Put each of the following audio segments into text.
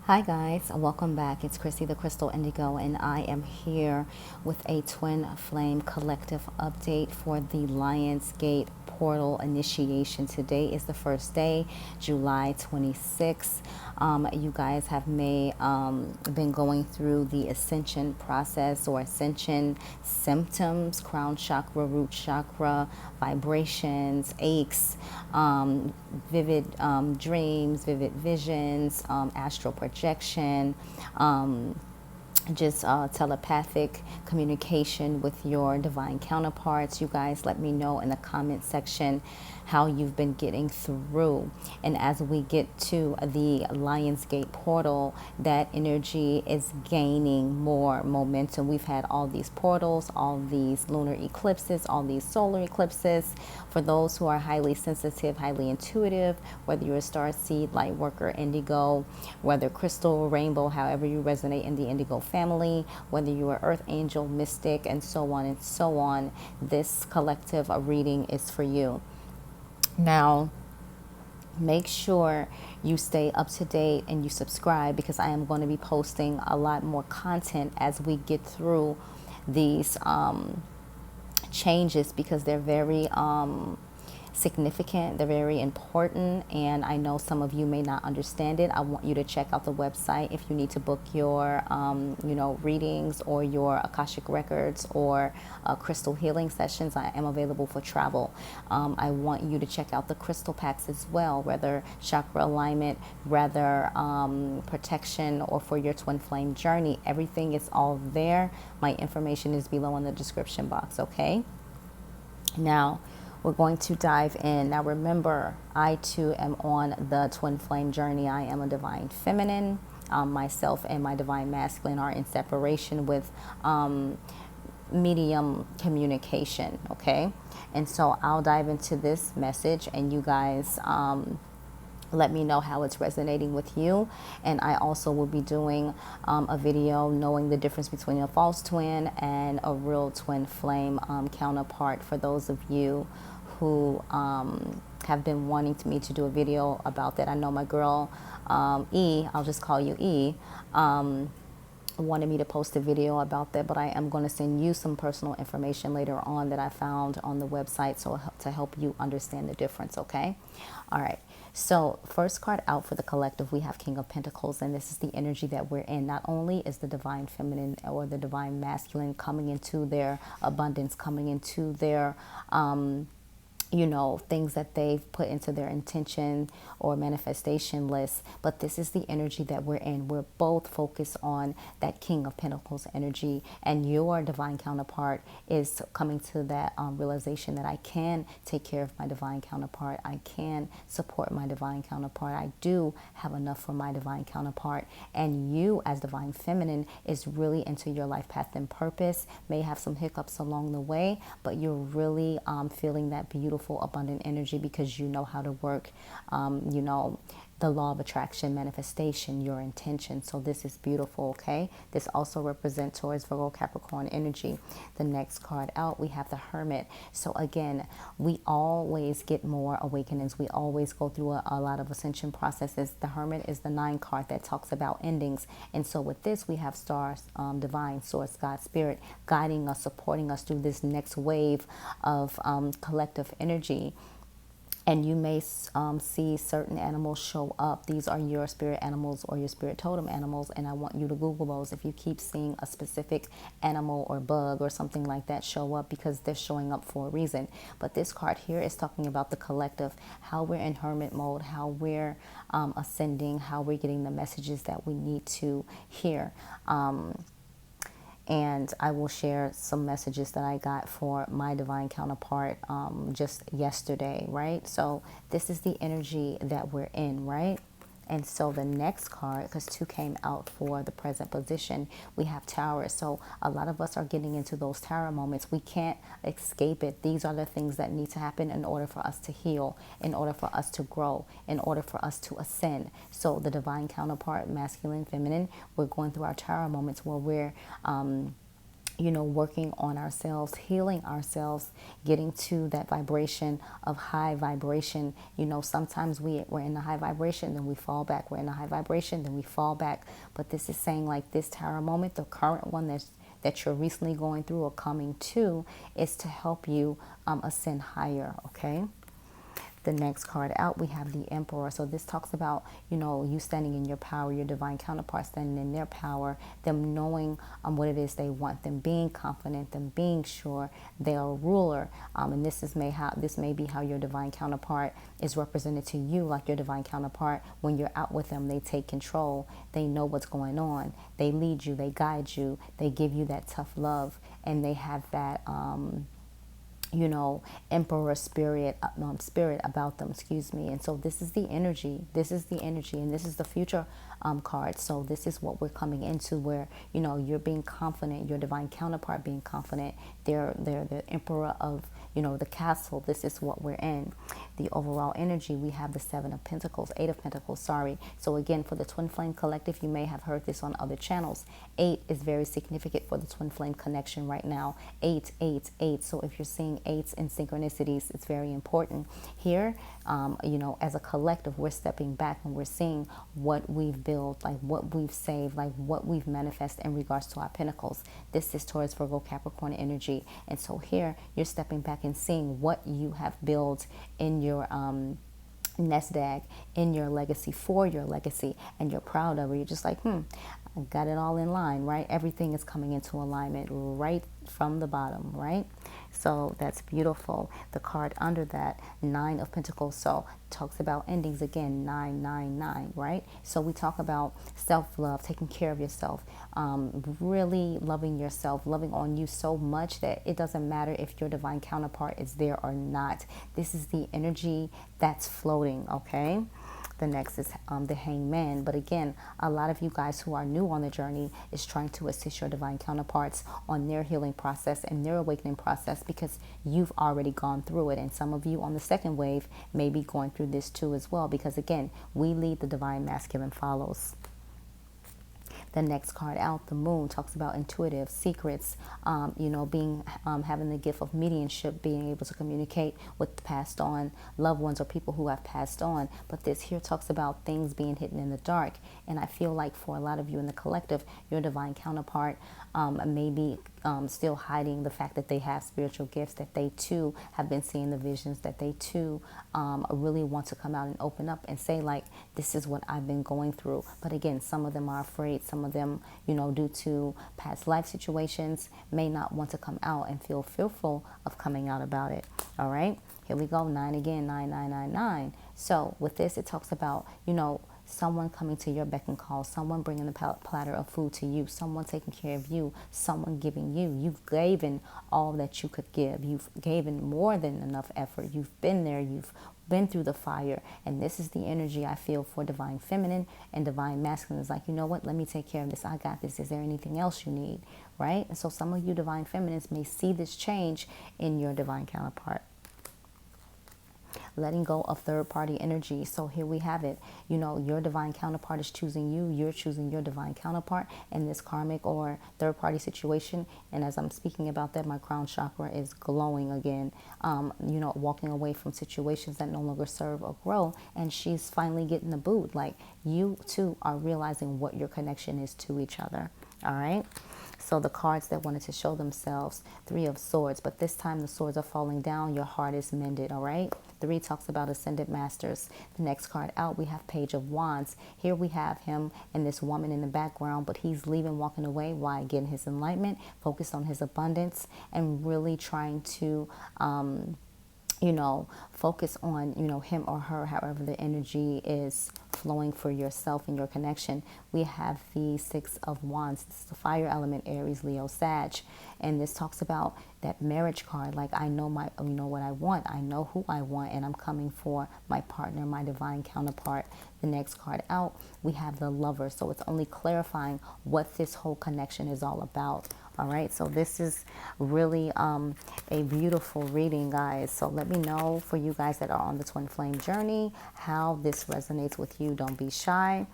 Hi guys, welcome back. It's Chrissy the Crystal Indigo, and I am here with a twin flame collective update for the Lionsgate portal initiation. Today is the first day, July 26th. You guys have been going through the ascension process or ascension symptoms: crown chakra, root chakra, vibrations, aches, vivid dreams, vivid visions, astral projection, just telepathic communication with your divine counterparts. You guys let me know in the comment section how you've been getting through. And as we get to the Lionsgate portal, that energy is gaining more momentum. We've had all these portals, all these lunar eclipses, all these solar eclipses. For those who are highly sensitive, highly intuitive, whether you're a star seed, light worker, indigo, whether crystal, rainbow, however you resonate in the indigo family, whether you are earth angel, mystic, and so on and so on, this collective reading is for you. Now, make sure you stay up to date and you subscribe, because I am going to be posting a lot more content as we get through these changes, because they're very significant, they're very important, and I know some of you may not understand it. I want you to check out the website if you need to book your readings or your Akashic records or crystal healing sessions. I am available for travel. I want you to check out the crystal packs as well, whether chakra alignment, whether protection, or for your twin flame journey. Everything is all there. My information is below in the description box, okay? Now, we're going to dive in. Now, remember, I too am on the twin flame journey. I am a divine feminine. Myself and my divine masculine are in separation with medium communication, okay? And so I'll dive into this message, and you guys let me know how it's resonating with you. And I also will be doing a video knowing the difference between a false twin and a real twin flame counterpart, for those of you who have been wanting me to do a video about that. I know my girl E, I'll just call you E, wanted me to post a video about that, but I am going to send you some personal information later on that I found on the website, so to help you understand the difference, okay? All right. So first card out for the collective, we have King of Pentacles, and this is the energy that we're in. Not only is the divine feminine or the divine masculine coming into their abundance, coming into their things that they've put into their intention or manifestation list. But this is the energy that we're in. We're both focused on that King of Pentacles energy, and your divine counterpart is coming to that realization that I can take care of my divine counterpart. I can support my divine counterpart. I do have enough for my divine counterpart. And you, as divine feminine, is really into your life path and purpose. May have some hiccups along the way, but you're really feeling that beautiful abundant energy, because you know how to work the law of attraction, manifestation, your intention. So this is beautiful, okay? This also represents Taurus, Virgo, Capricorn energy. The next card out, we have the Hermit. So again, we always get more awakenings. We always go through a lot of ascension processes. The Hermit is the 9 card that talks about endings. And so with this, we have stars, divine source, God, spirit, guiding us, supporting us through this next wave of collective energy. And you may see certain animals show up. These are your spirit animals or your spirit totem animals. And I want you to Google those if you keep seeing a specific animal or bug or something like that show up, because they're showing up for a reason. But this card here is talking about the collective, how we're in hermit mode, how we're ascending, how we're getting the messages that we need to hear. And I will share some messages that I got for my divine counterpart just yesterday, right? So this is the energy that we're in, right? And so the next card, because 2 came out for the present position, we have Tower. So a lot of us are getting into those Tower moments. We can't escape it. These are the things that need to happen in order for us to heal, in order for us to grow, in order for us to ascend. So the divine counterpart, masculine, feminine, we're going through our Tower moments where we're working on ourselves, healing ourselves, getting to that vibration of high vibration. Sometimes we're in a high vibration, then we fall back. We're in a high vibration, then we fall back. But this is saying, like, this tower moment, the current one that you're recently going through or coming to, is to help you ascend higher, okay? The next card out, we have the Emperor. So this talks about, you standing in your power, your divine counterpart standing in their power, them knowing what it is they want, them being confident, them being sure they're a ruler. And this may be how your divine counterpart is represented to you, like your divine counterpart. When you're out with them, they take control. They know what's going on. They lead you. They guide you. They give you that tough love, and they have that emperor spirit about them, excuse me. And so this is the energy, and this is the future card. So this is what we're coming into, where you're being confident, your divine counterpart being confident. They're the emperor of the castle. This is what we're in. The overall energy, we have the Eight of Pentacles, sorry. So again, for the Twin Flame Collective, you may have heard this on other channels. 8 is very significant for the Twin Flame connection right now. 8, 8, 8. So if you're seeing 8s in synchronicities, it's very important. Here, as a collective, we're stepping back and we're seeing what we've built, like what we've saved, like what we've manifested in regards to our pentacles. This is Taurus, Virgo, Capricorn energy. And so here, you're stepping back and seeing what you have built in your nest egg, in your legacy, for your legacy, and you're proud of it. You're just like, I got it all in line, right? Everything is coming into alignment right from the bottom, right? So that's beautiful. The card under that, 9 of Pentacles. So talks about endings again, 999, right? So we talk about self-love, taking care of yourself, really loving yourself, loving on you so much that it doesn't matter if your divine counterpart is there or not. This is the energy that's floating, okay? The next is the Hangman. But again, a lot of you guys who are new on the journey is trying to assist your divine counterparts on their healing process and their awakening process, because you've already gone through it. And some of you on the second wave may be going through this too as well, because again, we lead, the divine masculine follows. The next card out, the Moon, talks about intuitive secrets, being having the gift of mediumship, being able to communicate with passed on loved ones or people who have passed on. But this here talks about things being hidden in the dark. And I feel like for a lot of you in the collective, your divine counterpart may be still hiding the fact that they have spiritual gifts, that they too have been seeing the visions, that they too really want to come out and open up and say, like, this is what I've been going through. But again, some of them are afraid. Some of them, due to past life situations, may not want to come out and feel fearful of coming out about it. All right, here we go. 9 again, 9999. So with this, it talks about, someone coming to your beck and call, someone bringing a platter of food to you, someone taking care of you, someone giving you. You've given all that you could give. You've given more than enough effort. You've been there. You've been through the fire. And this is the energy I feel for divine feminine and divine masculine. It's like, you know what? Let me take care of this. I got this. Is there anything else you need? Right? And so some of you divine feminines may see this change in your divine counterpart. Letting go of third-party energy. So here we have it. Your divine counterpart is choosing you. You're choosing your divine counterpart in this karmic or third-party situation. And as I'm speaking about that, my crown chakra is glowing again. Walking away from situations that no longer serve or grow. And she's finally getting the boot. Like, you too are realizing what your connection is to each other. All right. So the cards that wanted to show themselves, 3 of Swords, but this time the swords are falling down. Your heart is mended, all right? 3 talks about ascended masters. The next card out, we have Page of Wands. Here we have him and this woman in the background, but he's leaving, walking away. Why? Getting his enlightenment, focused on his abundance, and really trying to focus on, him or her, however the energy is flowing for yourself and your connection. We have the 6 of Wands. This is the fire element, Aries, Leo, Sag. And this talks about that marriage card. Like, I know what I want. I know who I want, and I'm coming for my partner, my divine counterpart. The next card out, we have the Lover. So it's only clarifying what this whole connection is all about. All right, so this is really a beautiful reading, guys. So let me know, for you guys that are on the twin flame journey, how this resonates with you. Don't be shy.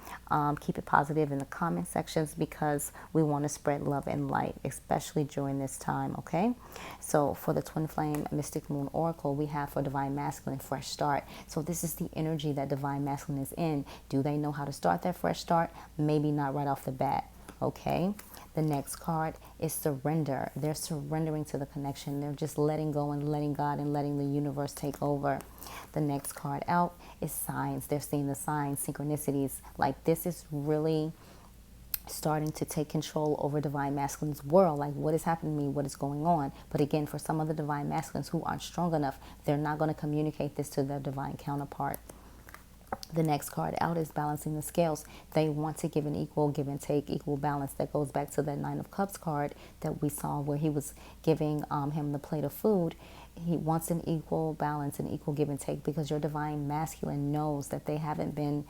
Keep it positive in the comment sections, because we want to spread love and light, especially during this time, okay? So for the twin flame mystic moon oracle, we have for divine masculine, fresh start. So this is the energy that divine masculine is in. Do they know how to start that fresh start? Maybe not right off the bat, okay? The next card is surrender. They're surrendering to the connection. They're just letting go and letting God and letting the universe take over. The next card out is signs. They're seeing the signs, synchronicities. Like, this is really starting to take control over divine masculine's world. Like, what is happening to me? What is going on? But again, for some of the divine masculines who aren't strong enough, they're not going to communicate this to their divine counterpart. The next card out is balancing the scales. They want to give an equal give and take, equal balance. That goes back to that Nine of Cups card that we saw, where he was giving him the plate of food. He wants an equal balance, an equal give and take, because your divine masculine knows that they haven't been,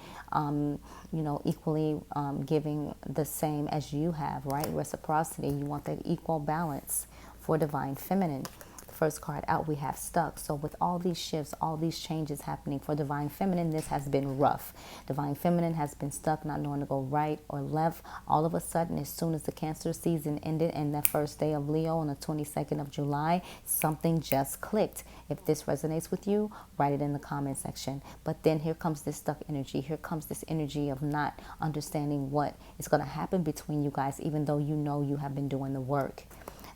equally giving the same as you have, right? Reciprocity. You want that equal balance. For divine feminine, first card out, we have stuck. So with all these shifts, all these changes happening for divine feminine, this has been rough. Divine feminine has been stuck, not knowing to go right or left. All of a sudden, as soon as the Cancer season ended and the first day of Leo on the 22nd of July, something just clicked. If this resonates with you, write it in the comment section. But then here comes this stuck energy. Here comes this energy of not understanding what is going to happen between you guys, even though you know you have been doing the work.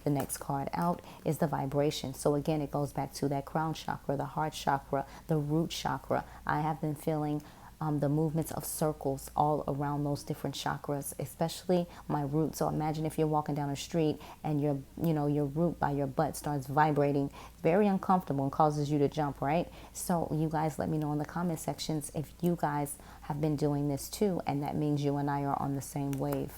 The next card out is the vibration. So again, it goes back to that crown chakra, the heart chakra, the root chakra. I have been feeling the movements of circles all around those different chakras, especially my root. So imagine if you're walking down a street and your root by your butt starts vibrating. Very uncomfortable and causes you to jump, right? So you guys let me know in the comment sections if you guys have been doing this too, and that means you and I are on the same wave.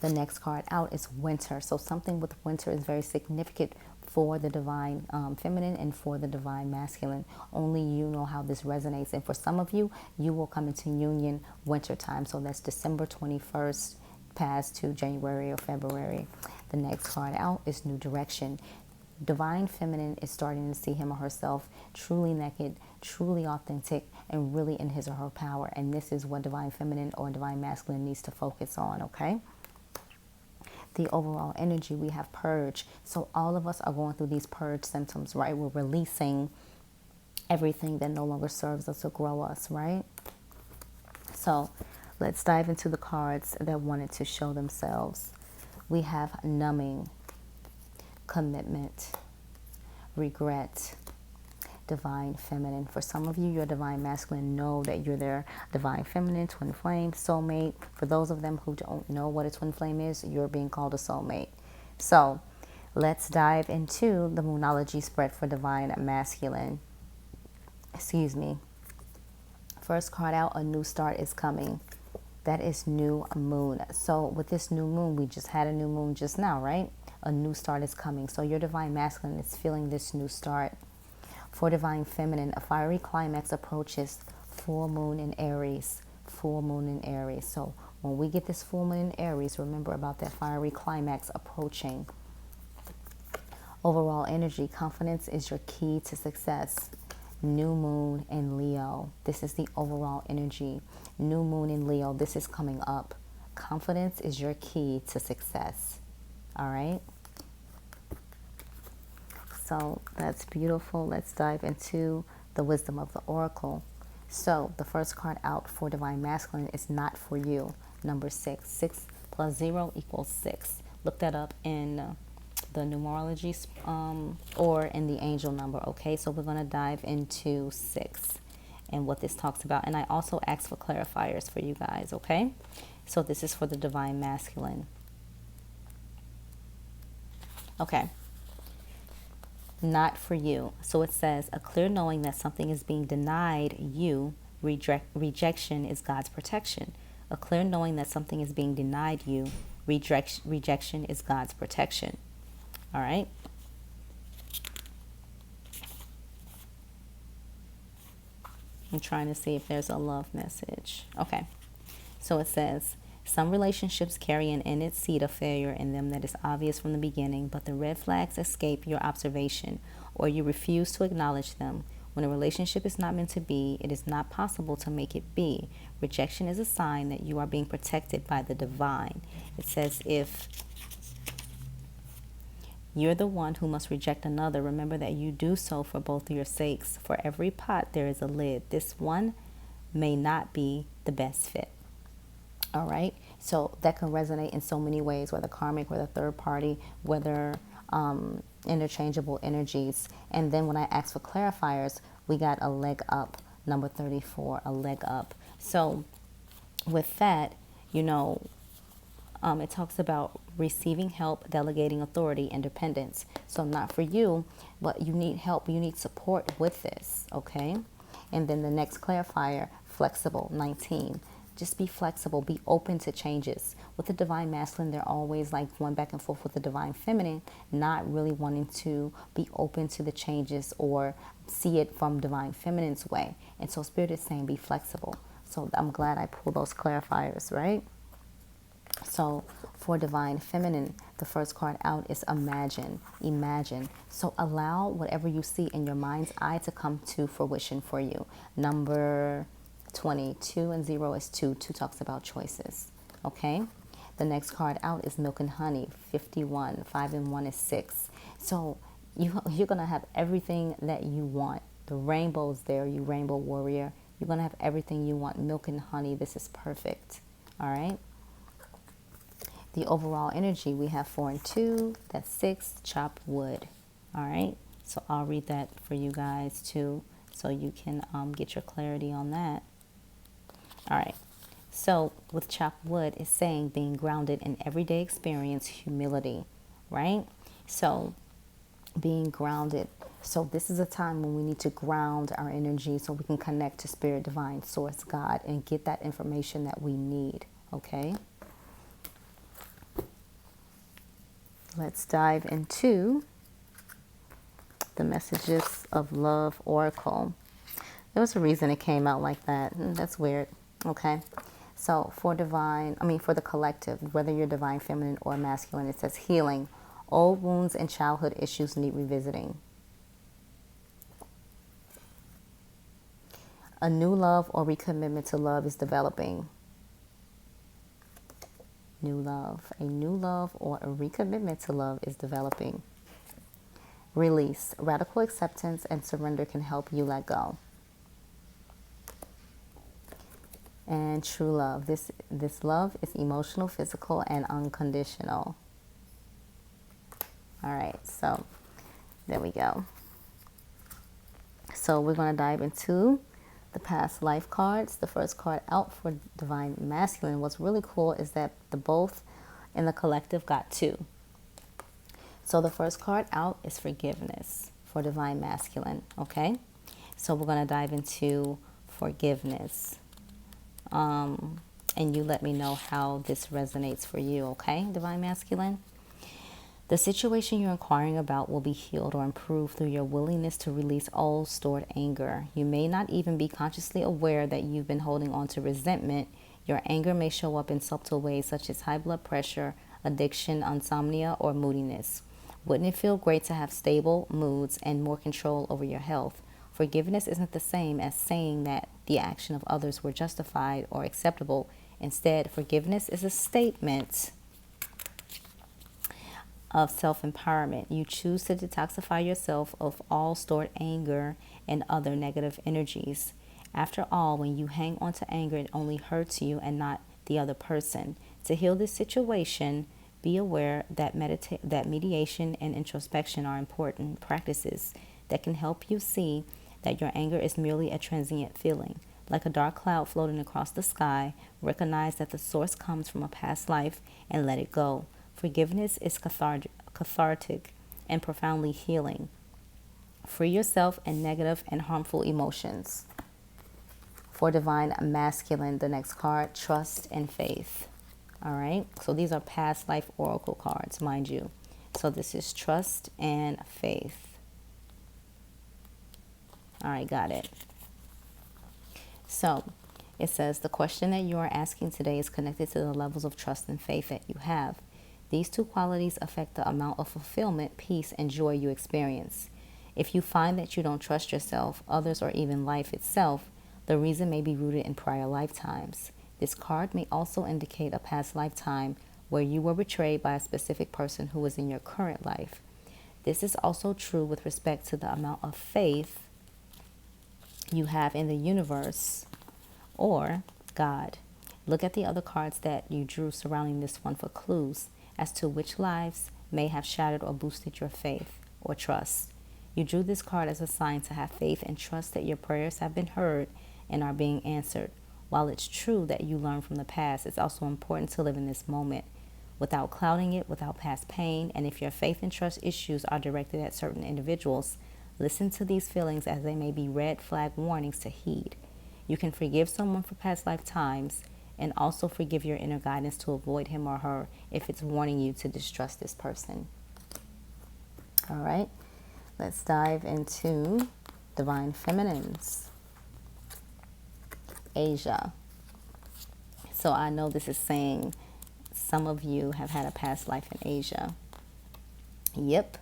The next card out is winter. So something with winter is very significant for the divine feminine and for the divine masculine. Only you know how this resonates. And for some of you, you will come into union winter time. So that's December 21st past to January or February. The next card out is new direction. Divine feminine is starting to see him or herself truly naked, truly authentic, and really in his or her power. And this is what divine feminine or divine masculine needs to focus on, okay? The overall energy, we have purge. So all of us are going through these purge symptoms, right? We're releasing everything that no longer serves us or grow us, right? So let's dive into the cards that wanted to show themselves. We have numbing, commitment, regret, divine feminine. For some of you, your divine masculine know that you're their divine feminine, twin flame, soulmate. For those of them who don't know what a twin flame is, you're being called a soulmate. So let's dive into the Moonology spread for divine masculine. Excuse me. First card out, a new start is coming. That is new moon. So with this new moon, we just had a new moon just now, right? A new start is coming. So your divine masculine is feeling this new start. For divine feminine, a fiery climax approaches. Full moon in Aries. Full moon in Aries. So when we get this full moon in Aries, remember about that fiery climax approaching. Overall energy, confidence is your key to success. New moon in Leo. This is the overall energy. New moon in Leo. This is coming up. Confidence is your key to success. All right. So that's beautiful. Let's dive into the wisdom of the oracle. So the first card out for divine masculine is not for you. Number 6. 6 plus 0 equals 6. Look that up in the numerology or in the angel number. Okay, so we're going to dive into 6 and what this talks about. And I also asked for clarifiers for you guys. Okay, so this is for the divine masculine. Okay. Not for you. So it says, a clear knowing that something is being denied you, rejection is God's protection. A clear knowing that something is being denied you, rejection is God's protection. All right. I'm trying to see if there's a love message. Okay. So it says, Some relationships carry an innate seed of failure in them that is obvious from the beginning, but the red flags escape your observation or you refuse to acknowledge them. When a relationship is not meant to be, it is not possible to make it be. Rejection is a sign that you are being protected by the divine. It says if you're the one who must reject another, remember that you do so for both of your sakes. For every pot, there is a lid. This one may not be the best fit. All right. So that can resonate in so many ways, whether karmic, whether third party, whether interchangeable energies. And then when I asked for clarifiers, we got a leg up, number 34, a leg up. So with that, you know, it talks about receiving help, delegating authority, independence. So not for you, but you need help, you need support with this, okay? And then the next clarifier, flexible, 19. Just be flexible, be open to changes. With the divine masculine, they're always like going back and forth with the divine feminine, not really wanting to be open to the changes or see it from divine feminine's way. And so Spirit is saying be flexible. So I'm glad I pulled those clarifiers, right? So for divine feminine, the first card out is imagine, imagine. So allow whatever you see in your mind's eye to come to fruition for you. Number 22 and 0 is 2. 2 talks about choices. Okay. The next card out is milk and honey, 51. 5 and 1 is 6. So you're going to have everything that you want. The rainbow's there, you rainbow warrior. You're going to have everything you want. Milk and honey. This is perfect. All right. The overall energy, we have 4 and 2. That's 6. Chopped wood. All right. So I'll read that for you guys too, so you can get your clarity on that. All right. So with chopped wood, it's saying being grounded in everyday experience, humility, right? So being grounded. So this is a time when we need to ground our energy so we can connect to Spirit, Divine, Source, God, and get that information that we need, okay? Let's dive into the Messages of Love Oracle. There was a reason it came out like that. That's weird. Okay. So for the collective, whether you're divine feminine or masculine, it says healing. Old wounds and childhood issues need revisiting. A new love or recommitment to love is developing. New love. A new love or a recommitment to love is developing. Release. Radical acceptance and surrender can help you let go. And true love. This love is emotional, physical, and unconditional. All right, so there we go. So we're going to dive into the past life cards. The first card out for divine masculine. What's really cool is that the both in the collective got 2. So the first card out is forgiveness for divine masculine, okay? So we're going to dive into forgiveness. And you let me know how this resonates for you, okay, divine masculine? The situation you're inquiring about will be healed or improved through your willingness to release old stored anger. You may not even be consciously aware that you've been holding on to resentment. Your anger may show up in subtle ways such as high blood pressure, addiction, insomnia, or moodiness. Wouldn't it feel great to have stable moods and more control over your health? Forgiveness isn't the same as saying that the action of others were justified or acceptable. Instead, forgiveness is a statement of self-empowerment. You choose to detoxify yourself of all stored anger and other negative energies. After all, when you hang on to anger, it only hurts you and not the other person. To heal this situation, be aware that mediation and introspection are important practices that can help you see that your anger is merely a transient feeling. Like a dark cloud floating across the sky, recognize that the source comes from a past life and let it go. Forgiveness is cathartic and profoundly healing. Free yourself and negative and harmful emotions. For divine masculine, the next card, trust and faith. All right, so these are past life oracle cards, mind you. So this is trust and faith. All right, got it. So It says, the question that you are asking today is connected to the levels of trust and faith that you have. These two qualities affect the amount of fulfillment, peace, and joy you experience. If you find that you don't trust yourself, others, or even life itself, the reason may be rooted in prior lifetimes. This card may also indicate a past lifetime where you were betrayed by a specific person who was in your current life. This is also true with respect to the amount of faith you have in the universe or God. Look at the other cards that you drew surrounding this one for clues as to which lives may have shattered or boosted your faith or trust. You drew this card as a sign to have faith and trust that your prayers have been heard and are being answered. While it's true that you learn from the past, it's also important to live in this moment without clouding it, without past pain. And if your faith and trust issues are directed at certain individuals, listen to these feelings as they may be red flag warnings to heed. You can forgive someone for past lifetimes and also forgive your inner guidance to avoid him or her if it's warning you to distrust this person. All right, let's dive into Divine Feminines. Asia. So I know this is saying some of you have had a past life in Asia. Yep.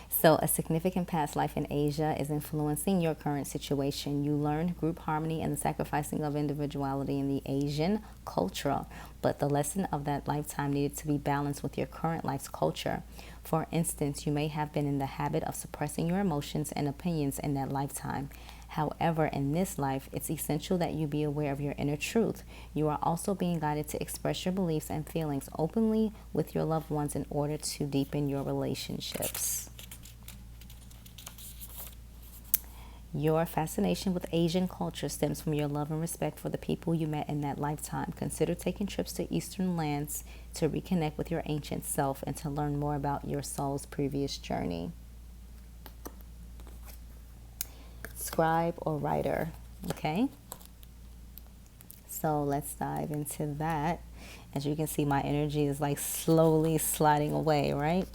So a significant past life in Asia is influencing your current situation. You learned group harmony and the sacrificing of individuality in the Asian culture, but the lesson of that lifetime needed to be balanced with your current life's culture. For instance, you may have been in the habit of suppressing your emotions and opinions in that lifetime. However, in this life, it's essential that you be aware of your inner truth. You are also being guided to express your beliefs and feelings openly with your loved ones in order to deepen your relationships. Your fascination with Asian culture stems from your love and respect for the people you met in that lifetime. Consider taking trips to Eastern lands to reconnect with your ancient self and to learn more about your soul's previous journey. Scribe or writer, okay? So let's dive into that. As you can see, my energy is like slowly sliding away, right?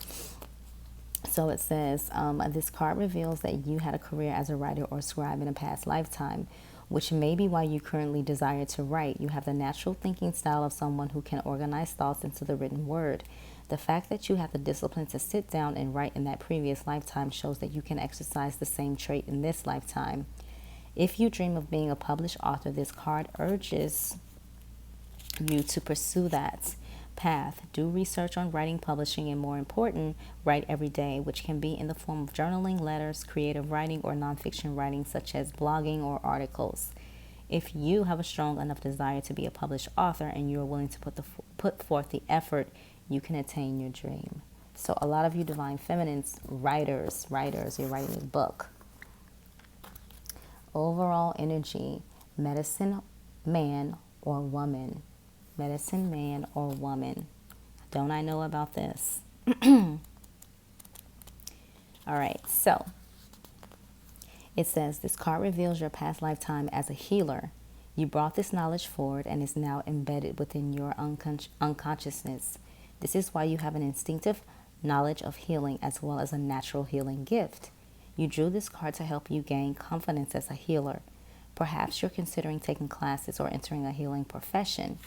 So it says, this card reveals that you had a career as a writer or scribe in a past lifetime, which may be why you currently desire to write. You have the natural thinking style of someone who can organize thoughts into the written word. The fact that you have the discipline to sit down and write in that previous lifetime shows that you can exercise the same trait in this lifetime. If you dream of being a published author, this card urges you to pursue that path. Do research on writing, publishing, and more important, write every day, which can be in the form of journaling, letters, creative writing, or nonfiction writing such as blogging or articles. If you have a strong enough desire to be a published author and you are willing to put forth the effort, you can attain your dream. So a lot of you divine feminines, writers, you're writing a book. Overall energy, medicine man or woman. Medicine man or woman. Don't I know about this? All right, so it says this card reveals your past lifetime as a healer. You brought this knowledge forward and is now embedded within your unconsciousness. This is why you have an instinctive knowledge of healing as well as a natural healing gift. You drew this card to help you gain confidence as a healer. Perhaps you're considering taking classes or entering a healing profession.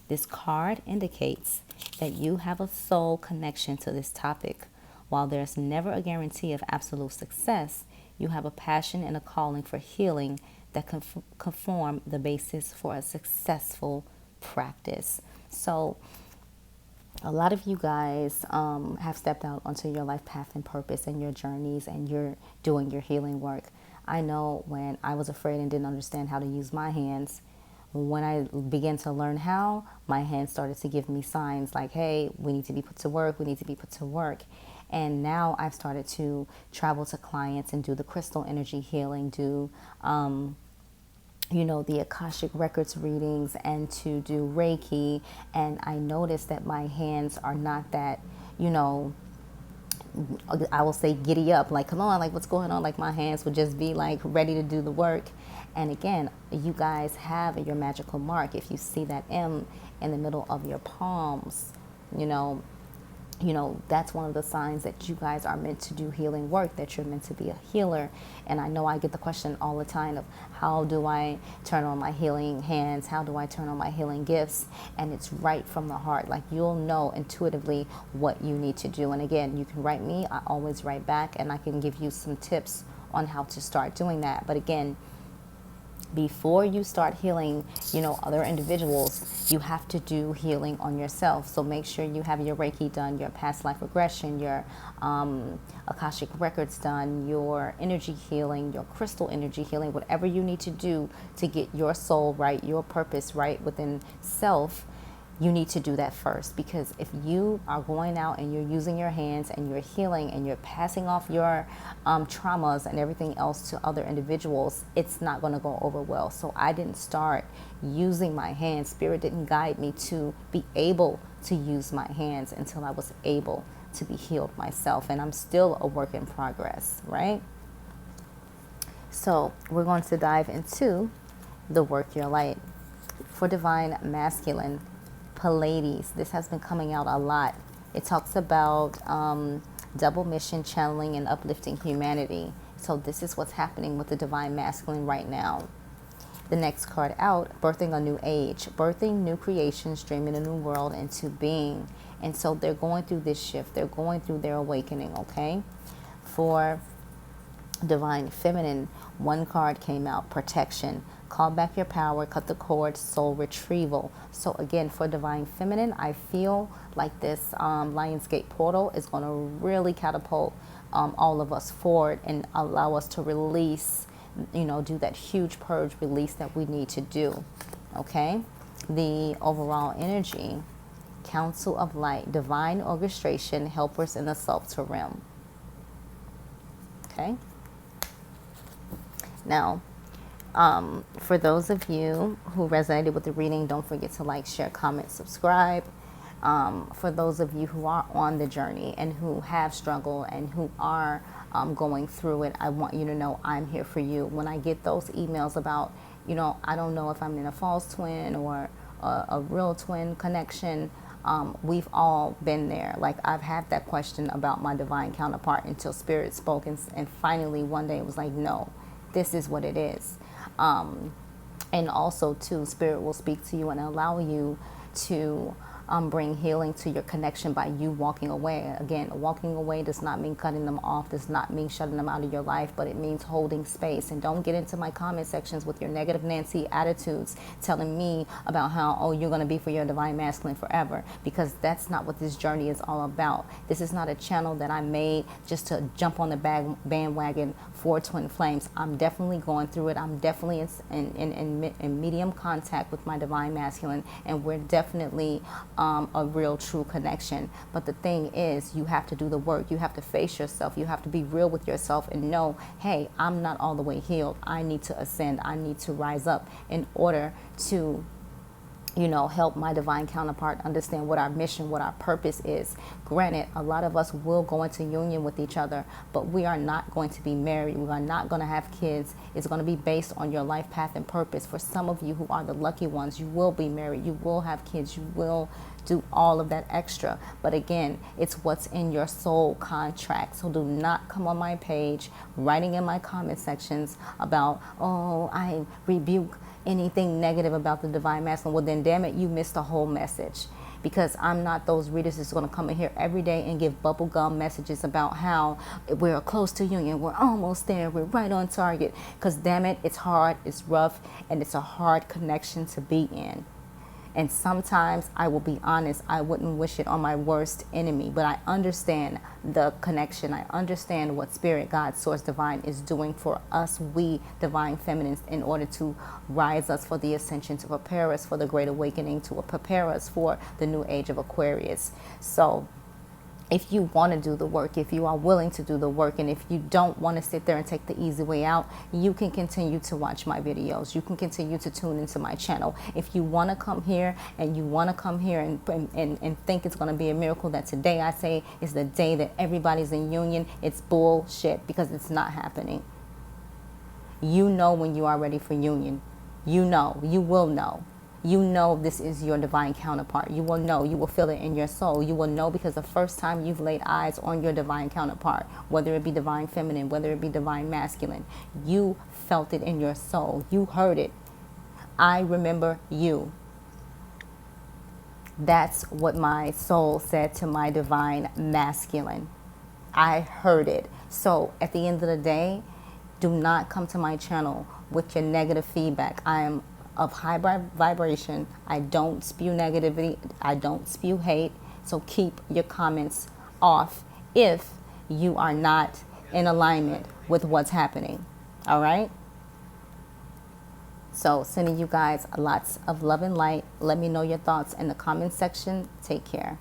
This card indicates that you have a soul connection to this topic. While there's never a guarantee of absolute success, you have a passion and a calling for healing that can form the basis for a successful practice. So a lot of you guys have stepped out onto your life path and purpose and your journeys, and you're doing your healing work. I know when I was afraid and didn't understand how to use my hands, when I began to learn how, my hands started to give me signs like, hey, we need to be put to work, we need to be put to work. And now I've started to travel to clients and do the crystal energy healing, do the Akashic Records readings, and to do Reiki. And I noticed that my hands are not that, I will say giddy up, like, come on, like, what's going on? Like, my hands would just be like ready to do the work. And again, you guys have your magical mark. If you see that M in the middle of your palms, you know, that's one of the signs that you guys are meant to do healing work, that you're meant to be a healer. And I know I get the question all the time of how do I turn on my healing hands? How do I turn on my healing gifts? And it's right from the heart. Like, you'll know intuitively what you need to do. And again, you can write me. I always write back, and I can give you some tips on how to start doing that. But again, before you start healing, you know, other individuals, you have to do healing on yourself. So make sure you have your Reiki done, your past life regression, your Akashic records done, your energy healing, your crystal energy healing, whatever you need to do to get your soul right, your purpose right within self. You need to do that first, because if you are going out and you're using your hands and you're healing and you're passing off your traumas and everything else to other individuals, it's not going to go over well. So I didn't start using my hands. Spirit didn't guide me to be able to use my hands until I was able to be healed myself. And I'm still a work in progress, right? So we're going to dive into the Work Your Light. For Divine Masculine, Pleiades, this has been coming out a lot. It talks about double mission, channeling, and uplifting humanity. So this is what's happening with the Divine Masculine right now. The next card out, birthing a new age, birthing new creations, dreaming a new world into being. And so they're going through this shift. They're going through their awakening, okay? For Divine Feminine, one card came out, protection. Call back your power, cut the cord, soul retrieval. So again, for Divine Feminine, I feel like this Lionsgate portal is going to really catapult all of us forward and allow us to release, you know, do that huge purge release that we need to do, okay? The overall energy, Council of Light, divine orchestration, helpers in the Subtle realm, okay? Now, for those of you who resonated with the reading, don't forget to like, share, comment, subscribe. For those of you who are on the journey and who have struggled and who are going through it, I want you to know I'm here for you. When I get those emails about, you know, I don't know if I'm in a false twin or a real twin connection, we've all been there. Like, I've had that question about my divine counterpart until Spirit spoke, and finally one day it was like, no, this is what it is. And also, too, Spirit will speak to you and allow you to bring healing to your connection by you walking away. Again, walking away does not mean cutting them off, does not mean shutting them out of your life, but it means holding space. And don't get into my comment sections with your negative Nancy attitudes telling me about how, oh, you're going to be for your Divine Masculine forever, because that's not what this journey is all about. This is not a channel that I made just to jump on the bandwagon for Twin Flames. I'm definitely going through it. I'm definitely in medium contact with my Divine Masculine, and we're definitely a real true connection. But the thing is, you have to do the work. You have to face yourself. You have to be real with yourself and know, hey, I'm not all the way healed. I need to ascend. I need to rise up in order to, you know, help my divine counterpart understand what our mission, what our purpose is. Granted, a lot of us will go into union with each other, but we are not going to be married. We are not going to have kids. It's going to be based on your life path and purpose. For some of you who are the lucky ones, you will be married. You will have kids. You will do all of that extra. But again, it's what's in your soul contract. So do not come on my page writing in my comment sections about, oh, I rebuke anything negative about the Divine Masculine. Well, then damn it, you missed the whole message. Because I'm not those readers that's going to come in here every day and give bubblegum messages about how we're close to union, we're almost there, we're right on target. Because damn it, it's hard, it's rough, and it's a hard connection to be in. And sometimes, I will be honest, I wouldn't wish it on my worst enemy. But I understand the connection. I understand what Spirit, God, Source, Divine is doing for us, we Divine Feminines, in order to rise us for the ascension, to prepare us for the Great Awakening, to prepare us for the new age of Aquarius. So if you want to do the work, if you are willing to do the work, and if you don't want to sit there and take the easy way out, you can continue to watch my videos. You can continue to tune into my channel. If you want to come here and you want to come here and think it's going to be a miracle that today I say is the day that everybody's in union, it's bullshit, because it's not happening. You know when you are ready for union. You know, you will know. you know this is your divine counterpart. You will know, you will feel it in your soul. You will know because the first time you've laid eyes on your divine counterpart, whether it be divine feminine, whether it be divine masculine, you felt it in your soul. You heard it. I remember you. That's what my soul said to my divine masculine. I heard it. So at the end of the day, do not come to my channel with your negative feedback. I am of high vibration. I don't spew negativity. I don't spew hate. So keep your comments off if you are not in alignment with what's happening. All right? So sending you guys lots of love and light. Let me know your thoughts in the comment section. Take care.